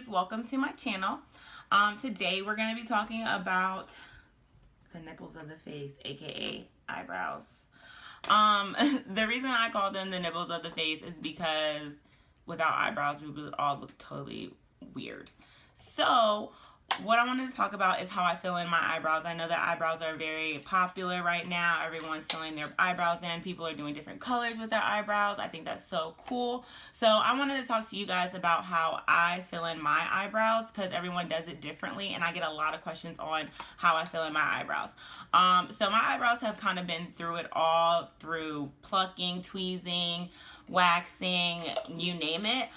ladies, welcome to my channel. Today we're going to be talking about the nipples of the face, aka eyebrows. The reason I call them the nipples of the face is because without eyebrows we would all look totally weird. So what I wanted to talk about is how I fill in my eyebrows. I know that eyebrows are very popular right now. Everyone's filling their eyebrows in. People are doing different colors with their eyebrows. I think that's so cool. So I wanted to talk to you guys about how I fill in my eyebrows because everyone does it differently, and I get a lot of questions on how I fill in my eyebrows. So my eyebrows have kind of been through it all, through plucking, tweezing, waxing, you name it.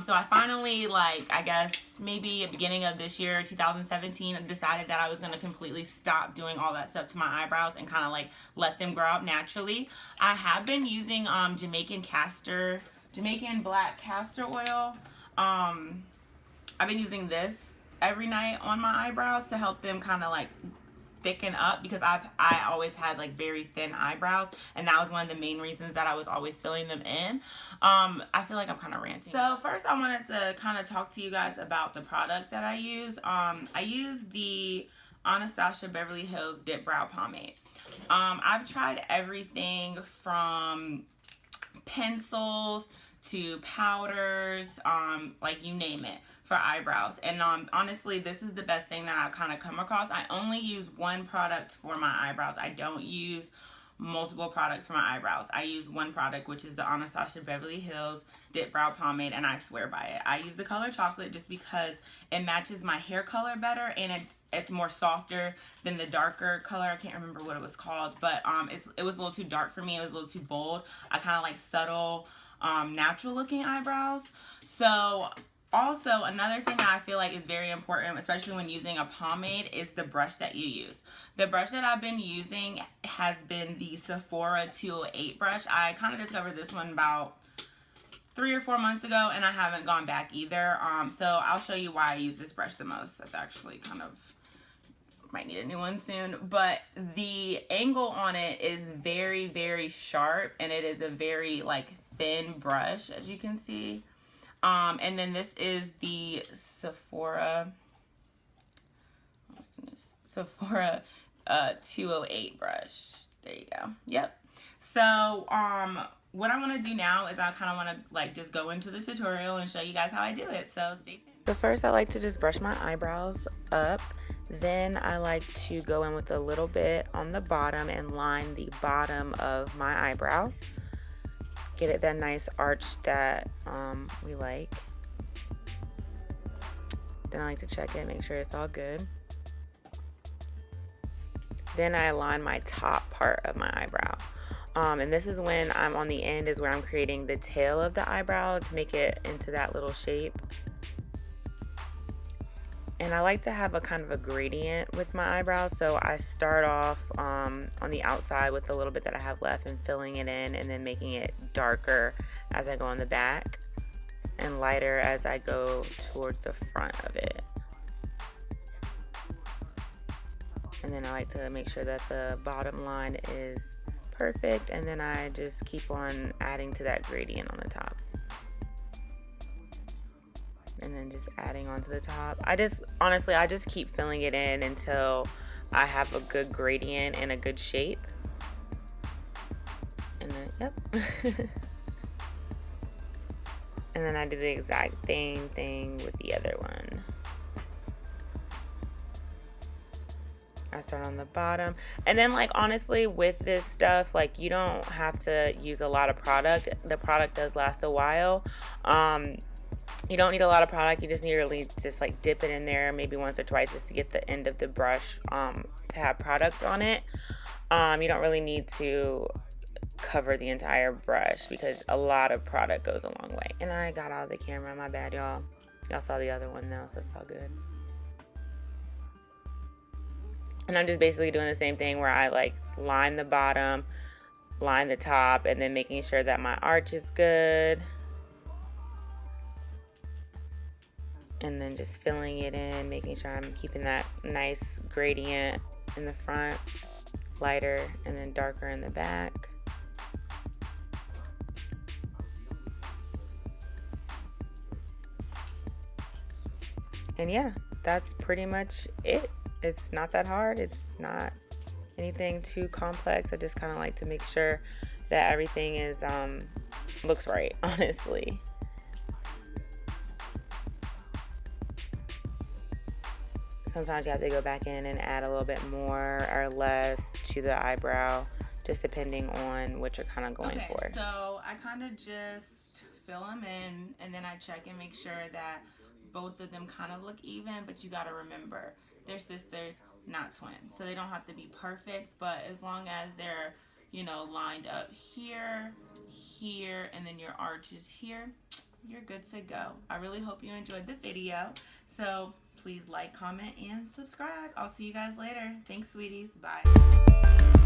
So I finally, I guess maybe at the beginning of this year, 2017, decided that I was going to completely stop doing all that stuff to my eyebrows and kind of let them grow out naturally. I have been using Jamaican black castor oil. I've been using this every night on my eyebrows to help them kind of thicken up, because I always had very thin eyebrows, and that was one of the main reasons that I was always filling them in. I feel like I'm kind of ranting. So first I wanted to kind of talk to you guys about the product that I use. I use the Anastasia Beverly Hills Dip Brow Pomade. I've tried everything from pencils to powders, you name it, for eyebrows. And honestly, this is the best thing that I've kind of come across. I only use one product for my eyebrows. I don't use multiple products for my eyebrows. I use one product, which is the Anastasia Beverly Hills Dip Brow Pomade, and I swear by it. I use the color chocolate just because it matches my hair color better, and it's more softer than the darker color. I can't remember what it was called, but it was a little too dark for me. It was a little too bold. I kind of like subtle, natural looking eyebrows. So also, another thing that I feel like is very important, especially when using a pomade, is the brush that you use. The brush that I've been using has been the Sephora 208 brush. I kind of discovered this one about 3 or 4 months ago, and I haven't gone back either. So I'll show you why I use this brush the most. That's actually might need a new one soon. But the angle on it is very, very sharp, and it is a very thin brush, as you can see. And then this is the Sephora 208 brush. There you go. Yep. So what I want to do now is I kind of want to just go into the tutorial and show you guys how I do it. So stay tuned. So first I like to just brush my eyebrows up. Then I like to go in with a little bit on the bottom and line the bottom of my eyebrow. Get it that nice arch that we like. Then I like to check it, make sure it's all good. Then I align my top part of my eyebrow. And this is when I'm on the end, is where I'm creating the tail of the eyebrow to make it into that little shape. And I like to have a kind of a gradient with my eyebrows, so I start off on the outside with a little bit that I have left and filling it in, and then making it darker as I go on the back and lighter as I go towards the front of it. And then I like to make sure that the bottom line is perfect, and then I just keep on adding to that gradient on the top. And then just adding onto the top. Honestly, I just keep filling it in until I have a good gradient and a good shape. And then, yep. And then I do the exact same thing with the other one. I start on the bottom. And then honestly, with this stuff, you don't have to use a lot of product. The product does last a while. You don't need a lot of product. You just need to really just dip it in there maybe once or twice just to get the end of the brush to have product on it. You don't really need to cover the entire brush because a lot of product goes a long way. And I got out of the camera. My bad, y'all. Y'all saw the other one now, so it's all good. And I'm just basically doing the same thing where I line the bottom, line the top, and then making sure that my arch is good. And then just filling it in, making sure I'm keeping that nice gradient in the front, lighter and then darker in the back. And yeah, that's pretty much it. It's not that hard. It's not anything too complex. I just kind of like to make sure that everything is looks right, honestly. Sometimes you have to go back in and add a little bit more or less to the eyebrow, just depending on what you're kind of going for. So I kind of just fill them in, and then I check and make sure that both of them kind of look even, but you got to remember, they're sisters, not twins. So they don't have to be perfect, but as long as they're, you know, lined up here, here, and then your arch is here, you're good to go. I really hope you enjoyed the video. So please like, comment, and subscribe. I'll see you guys later. Thanks, sweeties. Bye.